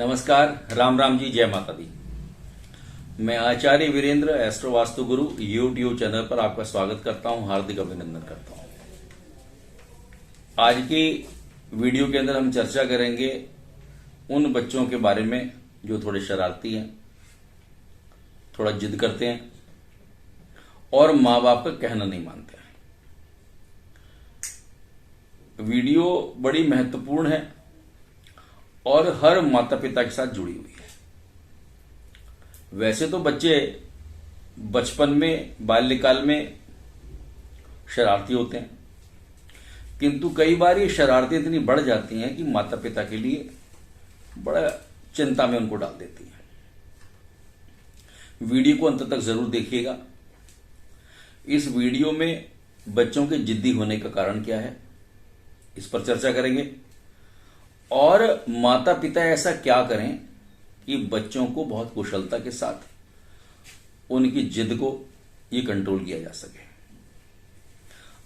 नमस्कार, राम राम जी, जय माता दी। मैं आचार्य वीरेंद्र एस्ट्रो वास्तु गुरु यूट्यूब चैनल पर आपका स्वागत करता हूं, हार्दिक अभिनंदन करता हूं। आज की वीडियो के अंदर हम चर्चा करेंगे उन बच्चों के बारे में जो थोड़े शरारती हैं, थोड़ा जिद करते हैं और माँ बाप का कहना नहीं मानते हैं। वीडियो बड़ी महत्वपूर्ण है और हर माता पिता के साथ जुड़ी हुई है। वैसे तो बच्चे बचपन में, बाल्यकाल में शरारती होते हैं, किंतु कई बार ये शरारतें इतनी बढ़ जाती हैं कि माता पिता के लिए बड़ा चिंता में उनको डाल देती हैं। वीडियो को अंत तक जरूर देखिएगा। इस वीडियो में बच्चों के जिद्दी होने का कारण क्या है, इस पर चर्चा करेंगे और माता पिता ऐसा क्या करें कि बच्चों को बहुत कुशलता के साथ उनकी जिद को ये कंट्रोल किया जा सके।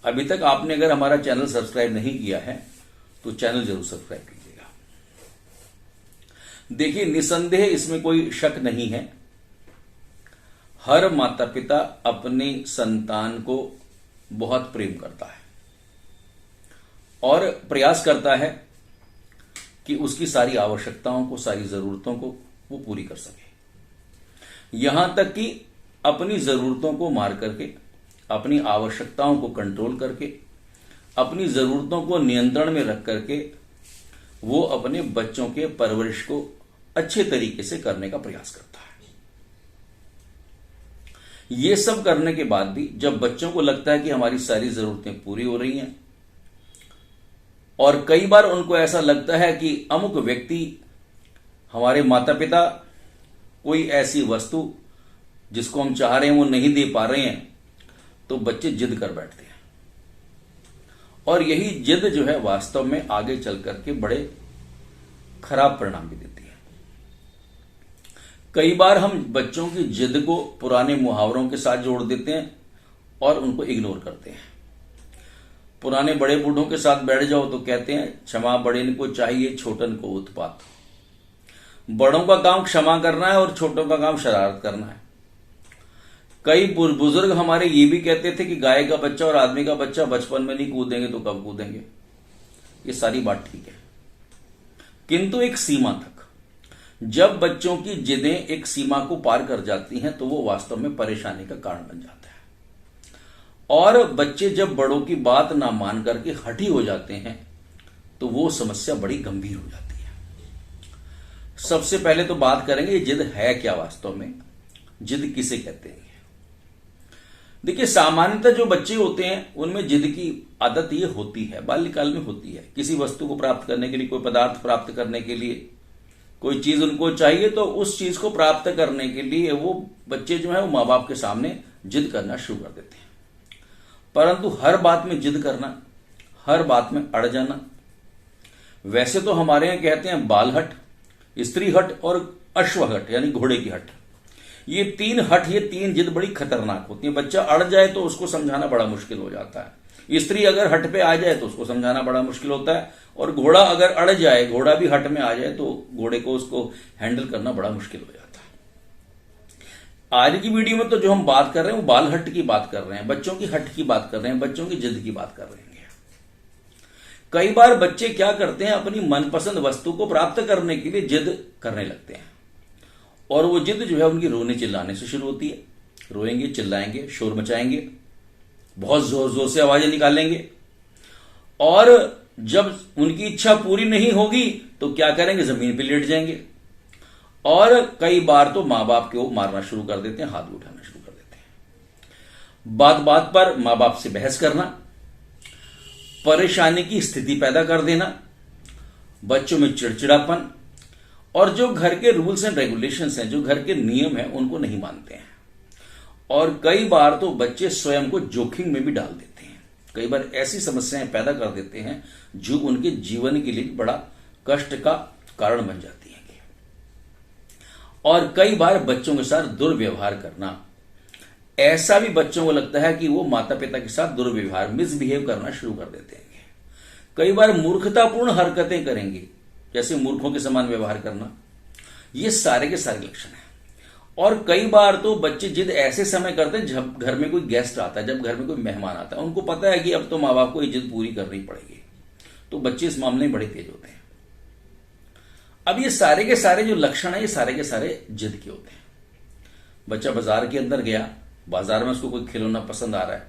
अभी तक आपने अगर हमारा चैनल सब्सक्राइब नहीं किया है तो चैनल जरूर सब्सक्राइब कीजिएगा। देखिए, निसंदेह इसमें कोई शक नहीं है, हर माता पिता अपनी संतान को बहुत प्रेम करता है और प्रयास करता है कि उसकी सारी आवश्यकताओं को, सारी जरूरतों को वो पूरी कर सके। यहां तक कि अपनी जरूरतों को मार करके, अपनी आवश्यकताओं को कंट्रोल करके, अपनी जरूरतों को नियंत्रण में रख करके वो अपने बच्चों के परवरिश को अच्छे तरीके से करने का प्रयास करता है। ये सब करने के बाद भी जब बच्चों को लगता है कि हमारी सारी जरूरतें पूरी हो रही हैं, और कई बार उनको ऐसा लगता है कि अमुक व्यक्ति, हमारे माता पिता, कोई ऐसी वस्तु जिसको हम चाह रहे हैं वो नहीं दे पा रहे हैं, तो बच्चे जिद कर बैठते हैं। और यही जिद जो है वास्तव में आगे चल करके बड़े खराब परिणाम भी देती है। कई बार हम बच्चों की जिद को पुराने मुहावरों के साथ जोड़ देते हैं और उनको इग्नोर करते हैं। पुराने बड़े बूढ़ों के साथ बैठ जाओ तो कहते हैं, क्षमा बड़ेन को चाहिए, छोटन को उत्पात। बड़ों का काम क्षमा करना है और छोटों का काम शरारत करना है। कई बुजुर्ग हमारे ये भी कहते थे कि गाय का बच्चा और आदमी का बच्चा बचपन में नहीं कूदेंगे तो कब कूदेंगे। ये सारी बात ठीक है, किंतु एक सीमा तक। जब बच्चों की जिदें एक सीमा को पार कर जाती हैं तो वो वास्तव में परेशानी का कारण बन जाता है। और बच्चे जब बड़ों की बात ना मान करके हठी हो जाते हैं तो वो समस्या बड़ी गंभीर हो जाती है। सबसे पहले तो बात करेंगे जिद है क्या वास्तव में, जिद किसे कहते हैं। देखिए, सामान्यतः जो बच्चे होते हैं उनमें जिद की आदत ये होती है, बाल्यकाल में होती है। किसी वस्तु को प्राप्त करने के लिए, कोई पदार्थ प्राप्त करने के लिए, कोई चीज उनको चाहिए, तो उस चीज को प्राप्त करने के लिए वो बच्चे जो है वो माँ बाप के सामने जिद करना शुरू कर देते हैं। परंतु हर बात में जिद करना, हर बात में अड़ जाना, वैसे तो हमारे यहां कहते हैं बाल हट, स्त्री हट और अश्व हट, यानी घोड़े की हट। ये तीन हट, ये तीन जिद बड़ी खतरनाक होती है। बच्चा अड़ जाए तो उसको समझाना बड़ा मुश्किल हो जाता है। स्त्री अगर हट पे आ जाए तो उसको समझाना बड़ा मुश्किल होता है, और घोड़ा अगर अड़ जाए, घोड़ा भी हट में आ जाए तो घोड़े को उसको हैंडल करना बड़ा मुश्किल हो जाता है। आज की वीडियो में तो जो हम बात कर रहे हैं वो बाल हट की बात कर रहे हैं, बच्चों की हट की बात कर रहे हैं, बच्चों की जिद की बात कर रहे हैं। कई बार बच्चे क्या करते हैं, अपनी मनपसंद वस्तु को प्राप्त करने के लिए जिद करने लगते हैं, और वो जिद जो है उनकी रोने चिल्लाने से शुरू होती है। रोएंगे, चिल्लाएंगे, शोर मचाएंगे, बहुत जोर जोर से आवाजें निकालेंगे, और जब उनकी इच्छा पूरी नहीं होगी तो क्या करेंगे, जमीन पर लेट जाएंगे, और कई बार तो मां बाप को मारना शुरू कर देते हैं, हाथ भी उठाना शुरू कर देते हैं। बात बात पर मां बाप से बहस करना, परेशानी की स्थिति पैदा कर देना, बच्चों में चिड़चिड़ापन, और जो घर के रूल्स एंड रेगुलेशंस हैं, जो घर के नियम हैं, उनको नहीं मानते हैं। और कई बार तो बच्चे स्वयं को जोखिम में भी डाल देते हैं। कई बार ऐसी समस्याएं पैदा कर देते हैं जो उनके जीवन के लिए बड़ा कष्ट का कारण बन जाती है। और कई बार बच्चों के साथ दुर्व्यवहार करना, ऐसा भी बच्चों को लगता है कि वो माता पिता के साथ दुर्व्यवहार, मिसबिहेव करना शुरू कर देते हैं। कई बार मूर्खतापूर्ण हरकतें करेंगे, जैसे मूर्खों के समान व्यवहार करना, ये सारे के सारे लक्षण हैं। और कई बार तो बच्चे जिद ऐसे समय करते हैं जब घर में कोई गेस्ट आता है, जब घर में कोई मेहमान आता है, उनको पता है कि अब तो माँ बाप को ये जिद पूरी करनी पड़ेगी, तो बच्चे इस मामले में बड़े तेज होते हैं। अब ये सारे के सारे जो लक्षण है, ये सारे के सारे जिद के होते हैं। बच्चा बाजार के अंदर गया, बाजार में उसको कोई खिलौना पसंद आ रहा है।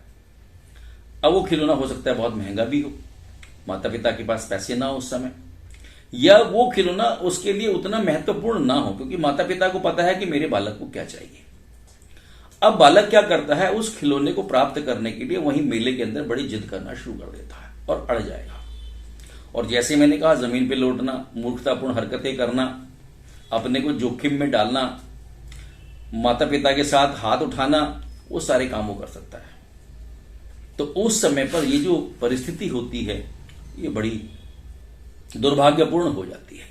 अब वो खिलौना हो सकता है बहुत महंगा भी हो, माता पिता के पास पैसे ना हो उस समय, या वो खिलौना उसके लिए उतना महत्वपूर्ण ना हो, क्योंकि माता पिता को पता है कि मेरे बालक को क्या चाहिए। अब बालक क्या करता है, उस खिलौने को प्राप्त करने के लिए वहीं मेले के अंदर बड़ी जिद करना शुरू कर देता है और अड़ जाएगा। और जैसे मैंने कहा, जमीन पे लौटना, मूर्खतापूर्ण हरकतें करना, अपने को जोखिम में डालना, माता पिता के साथ हाथ उठाना, वो सारे काम वो कर सकता है। तो उस समय पर ये जो परिस्थिति होती है, ये बड़ी दुर्भाग्यपूर्ण हो जाती है।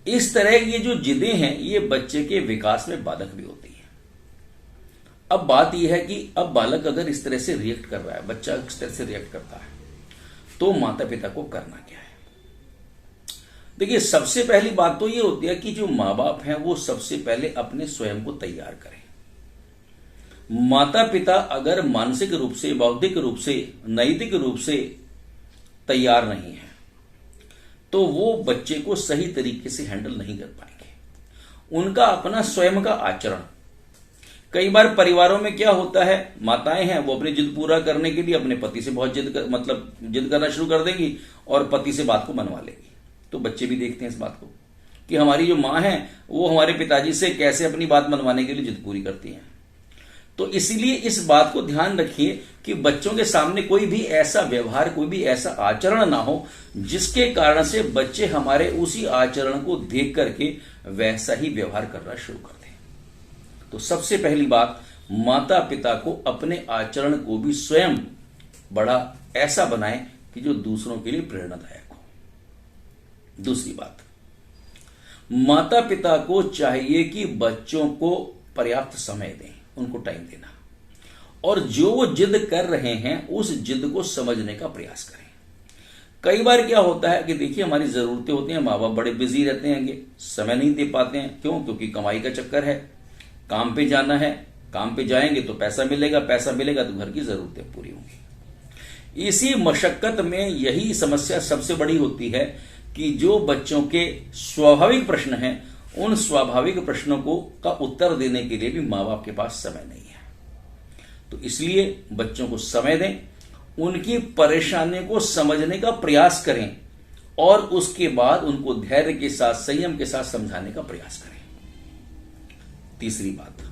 इस तरह की ये जो जिदें हैं, ये बच्चे के विकास में बाधक भी होती है। अब बात यह है कि अब बालक अगर इस तरह से रिएक्ट कर रहा है, बच्चा इस तरह से रिएक्ट करता है, तो माता पिता को करना क्या है? देखिए, सबसे पहली बात तो ये होती है कि जो माँ बाप हैं वो सबसे पहले अपने स्वयं को तैयार करें। माता पिता अगर मानसिक रूप से, बौद्धिक रूप से, नैतिक रूप से तैयार नहीं है, तो वो बच्चे को सही तरीके से हैंडल नहीं कर पाएंगे। उनका अपना स्वयं का आचरण, कई बार परिवारों में क्या होता है, माताएं हैं वो अपनी जिद पूरा करने के लिए अपने पति से बहुत जिद करना शुरू कर देंगी और पति से बात को मनवा लेंगी। तो बच्चे भी देखते हैं इस बात को कि हमारी जो माँ है वो हमारे पिताजी से कैसे अपनी बात मनवाने के लिए जिद पूरी करती हैं। तो इसीलिए इस बात को ध्यान रखिए कि बच्चों के सामने कोई भी ऐसा व्यवहार, कोई भी ऐसा आचरण ना हो जिसके कारण से बच्चे हमारे उसी आचरण को देख करके वैसा ही व्यवहार करना शुरू कर दें। तो सबसे पहली बात, माता पिता को अपने आचरण को भी स्वयं बड़ा ऐसा बनाएं कि जो दूसरों के लिए प्रेरणादायक हो। दूसरी बात, माता पिता को चाहिए कि बच्चों को पर्याप्त समय दें, उनको टाइम देना, और जो वो जिद कर रहे हैं उस जिद को समझने का प्रयास करें। कई बार क्या होता है कि देखिए, हमारी जरूरतें होती हैं, माँ बाप बड़े बिजी रहते हैं, समय नहीं दे पाते हैं। क्यों? क्योंकि कमाई का चक्कर है, काम पे जाना है, काम पे जाएंगे तो पैसा मिलेगा, पैसा मिलेगा तो घर की जरूरतें पूरी होंगी। इसी मशक्कत में यही समस्या सबसे बड़ी होती है कि जो बच्चों के स्वाभाविक प्रश्न हैं, उन स्वाभाविक प्रश्नों को का उत्तर देने के लिए भी माँ बाप के पास समय नहीं है। तो इसलिए बच्चों को समय दें, उनकी परेशानियों को समझने का प्रयास करें और उसके बाद उनको धैर्य के साथ, संयम के साथ समझाने का प्रयास करें। तीसरी बात,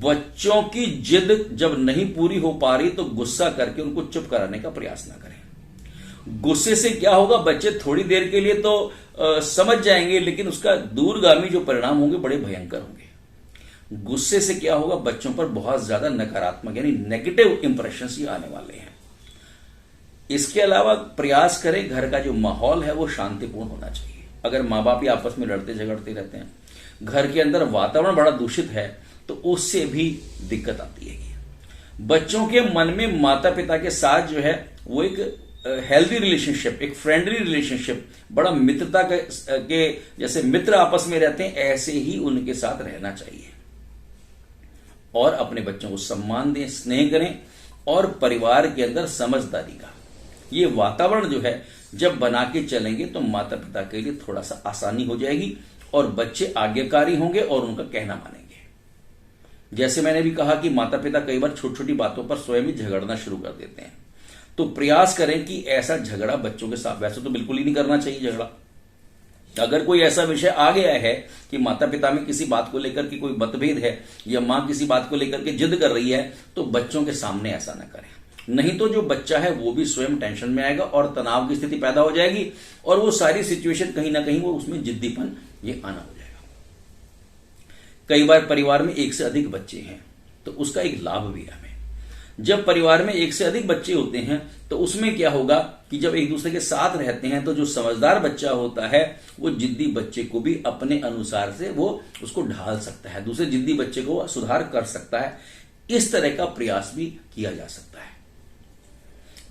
बच्चों की जिद जब नहीं पूरी हो पा रही तो गुस्सा करके उनको चुप कराने का प्रयास ना करें। गुस्से से क्या होगा, बच्चे थोड़ी देर के लिए तो समझ जाएंगे, लेकिन उसका दूरगामी जो परिणाम होंगे बड़े भयंकर होंगे। गुस्से से क्या होगा, बच्चों पर बहुत ज्यादा नकारात्मक यानी नेगेटिव इंप्रेशंस ही आने वाले हैं। इसके अलावा प्रयास करें, घर का जो माहौल है वो शांतिपूर्ण होना चाहिए। अगर माँ बाप ही आपस में लड़ते झगड़ते रहते हैं, घर के अंदर वातावरण बड़ा दूषित है, तो उससे भी दिक्कत आती है। बच्चों के मन में माता पिता के साथ जो है वो एक हेल्दी रिलेशनशिप, एक फ्रेंडली रिलेशनशिप, बड़ा मित्रता के जैसे मित्र आपस में रहते हैं, ऐसे ही उनके साथ रहना चाहिए। और अपने बच्चों को सम्मान दें, स्नेह करें, और परिवार के अंदर समझदारी का ये वातावरण जो है जब बना के चलेंगे तो माता पिता के लिए थोड़ा सा आसानी हो जाएगी और बच्चे आज्ञाकारी होंगे और उनका कहना मानेंगे। जैसे मैंने भी कहा कि माता पिता कई बार छोटी छोटी बातों पर स्वयं ही झगड़ना शुरू कर देते हैं, तो प्रयास करें कि ऐसा झगड़ा बच्चों के साथ, वैसे तो बिल्कुल ही नहीं करना चाहिए झगड़ा। अगर कोई ऐसा विषय आ गया है कि माता पिता में किसी बात को लेकर के कोई मतभेद है या मां किसी बात को लेकर के जिद कर रही है, तो बच्चों के सामने ऐसा न करें। नहीं तो जो बच्चा है वो भी स्वयं टेंशन में आएगा और तनाव की स्थिति पैदा हो जाएगी और वो सारी सिचुएशन कहीं ना कहीं वो उसमें जिद्दीपन ये आना हो जाएगा। कई बार परिवार में एक से अधिक बच्चे हैं तो उसका एक लाभ भी है हमें। जब परिवार में एक से अधिक बच्चे होते हैं तो उसमें क्या होगा कि जब एक दूसरे के साथ रहते हैं तो जो समझदार बच्चा होता है वो जिद्दी बच्चे को भी अपने अनुसार से वो उसको ढाल सकता है, दूसरे जिद्दी बच्चे को सुधार कर सकता है। इस तरह का प्रयास भी किया जा सकता है।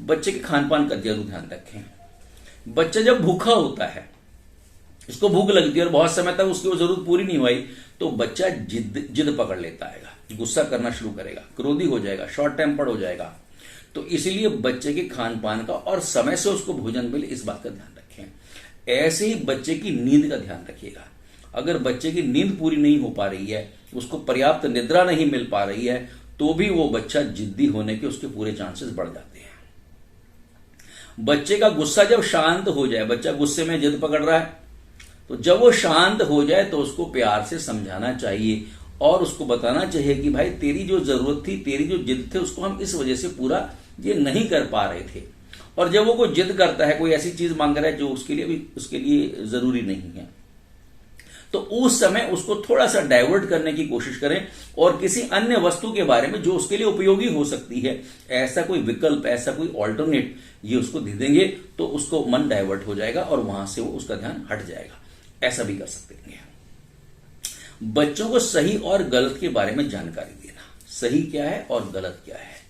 बच्चे के खान पान का जरूर ध्यान रखें। बच्चा जब भूखा होता है इसको भूख लगती है और बहुत समय तक उसकी वो जरूरत पूरी नहीं हुई, तो बच्चा जिद पकड़ लेता है, गुस्सा करना शुरू करेगा, क्रोधी हो जाएगा, शॉर्ट टेम्पर्ड हो जाएगा। तो इसीलिए बच्चे के खान पान का और समय से उसको भोजन मिले, इस बात का ध्यान रखें। ऐसे ही बच्चे की नींद का ध्यान रखिएगा। अगर बच्चे की नींद पूरी नहीं हो पा रही है, उसको पर्याप्त निद्रा नहीं मिल पा रही है, तो भी वो बच्चा जिद्दी होने के उसके पूरे चांसेस बढ़ जाते हैं। बच्चे का गुस्सा जब शांत हो जाए, बच्चा गुस्से में जिद पकड़ रहा है, तो जब वो शांत हो जाए तो उसको प्यार से समझाना चाहिए और उसको बताना चाहिए कि भाई तेरी जो जरूरत थी, तेरी जो जिद थे, उसको हम इस वजह से पूरा ये नहीं कर पा रहे थे। और जब वो कोई जिद करता है, कोई ऐसी चीज मांग रहा है जो उसके लिए जरूरी नहीं है, तो उस समय उसको थोड़ा सा डाइवर्ट करने की कोशिश करें और किसी अन्य वस्तु के बारे में जो उसके लिए उपयोगी हो सकती है, ऐसा कोई विकल्प, ऐसा कोई ऑल्टरनेट ये उसको दे देंगे तो उसको मन डाइवर्ट हो जाएगा और वहां से वो उसका ध्यान हट जाएगा। ऐसा भी कर सकते हैं। बच्चों को सही और गलत के बारे में जानकारी देना, सही क्या है और गलत क्या है,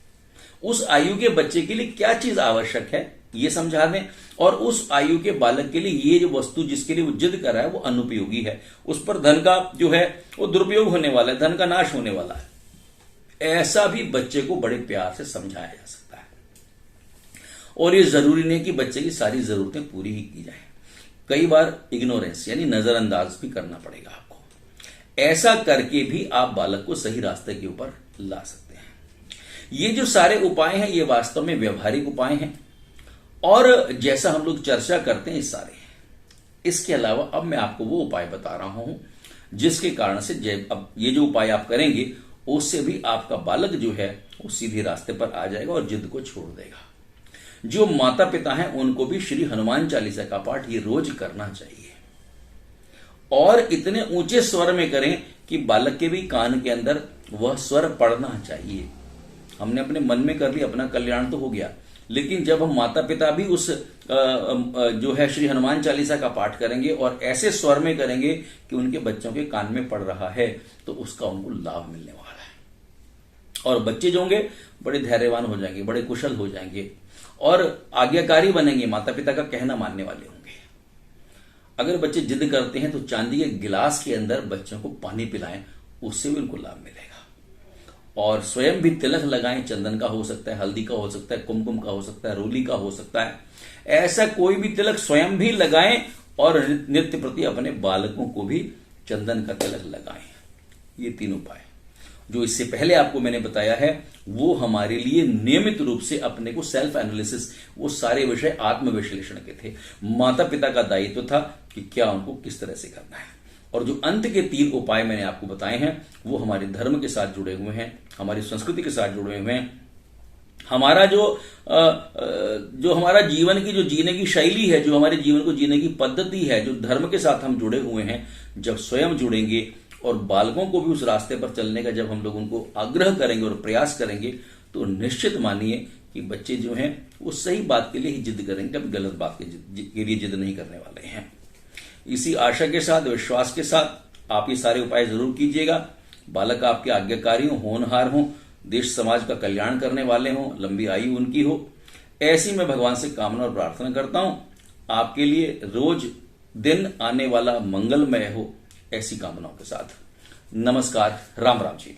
उस आयु के बच्चे के लिए क्या चीज आवश्यक है ये समझा दें, और उस आयु के बालक के लिए ये जो वस्तु जिसके लिए वो जिद कर रहा है वो अनुपयोगी है, उस पर धन का जो है वो दुरुपयोग होने वाला है, धन का नाश होने वाला है। ऐसा भी बच्चे को बड़े प्यार से समझाया जा सकता है। और ये जरूरी नहीं कि बच्चे की सारी जरूरतें पूरी ही की जाए, कई बार इग्नोरेंस यानी नजरअंदाज भी करना पड़ेगा आपको। ऐसा करके भी आप बालक को सही रास्ते के ऊपर ला सकते हैं। ये जो सारे उपाय हैं ये वास्तव में व्यवहारिक उपाय हैं और जैसा हम लोग चर्चा करते हैं इस सारे हैं। इसके अलावा अब मैं आपको वो उपाय बता रहा हूं जिसके कारण से अब ये जो उपाय आप करेंगे उससे भी आपका बालक जो है वो सीधे रास्ते पर आ जाएगा और जिद को छोड़ देगा। जो माता पिता हैं उनको भी श्री हनुमान चालीसा का पाठ ये रोज करना चाहिए और इतने ऊंचे स्वर में करें कि बालक के भी कान के अंदर वह स्वर पड़ना चाहिए। हमने अपने मन में कर लिया, अपना कल्याण तो हो गया, लेकिन जब हम माता पिता भी उस जो है श्री हनुमान चालीसा का पाठ करेंगे और ऐसे स्वर में करेंगे कि उनके बच्चों के कान में पड़ रहा है, तो उसका उनको लाभ मिलने वाला है। और बच्चे जो होंगे बड़े धैर्यवान हो जाएंगे, बड़े कुशल हो जाएंगे और आज्ञाकारी बनेंगे, माता पिता का कहना मानने वाले होंगे। अगर बच्चे जिद करते हैं तो चांदी के गिलास के अंदर बच्चों को पानी पिलाएं, उससे भी उनको लाभ मिलेगा। और स्वयं भी तिलक लगाएं, चंदन का हो सकता है, हल्दी का हो सकता है, कुमकुम का हो सकता है, रोली का हो सकता है। ऐसा कोई भी तिलक स्वयं भी लगाएं और नित्य प्रति अपने बालकों को भी चंदन का तिलक लगाएं। ये 3 उपाय जो इससे पहले आपको मैंने बताया है वो हमारे लिए नियमित रूप से अपने को सेल्फ एनालिसिस, वो सारे विषय आत्मविश्लेषण के थे। माता पिता का दायित्व था कि क्या उनको किस तरह से करना है। और जो अंत के 3 उपाय मैंने आपको बताए हैं वो हमारे धर्म के साथ जुड़े हुए हैं, हमारी संस्कृति के साथ जुड़े हुए हैं। हमारा जो हमारा जीवन की जो जीने की शैली है, जो हमारे जीवन को जीने की पद्धति है, जो धर्म के साथ हम जुड़े हुए हैं, जब स्वयं जुड़ेंगे और बालकों को भी उस रास्ते पर चलने का जब हम लोग उनको आग्रह करेंगे और प्रयास करेंगे, तो निश्चित मानिए कि बच्चे जो हैं वो सही बात के लिए ही जिद करेंगे, कभी गलत बात के लिए जिद नहीं करने वाले हैं। इसी आशा के साथ, विश्वास के साथ आप ये सारे उपाय जरूर कीजिएगा। बालक आपके आज्ञाकारी हो, होनहार हो, देश समाज का कल्याण करने वाले हों, लंबी आयु उनकी हो, ऐसी मैं भगवान से कामना और प्रार्थना करता हूं। आपके लिए रोज दिन आने वाला मंगलमय हो, ऐसी कामनाओं के साथ नमस्कार। राम राम जी।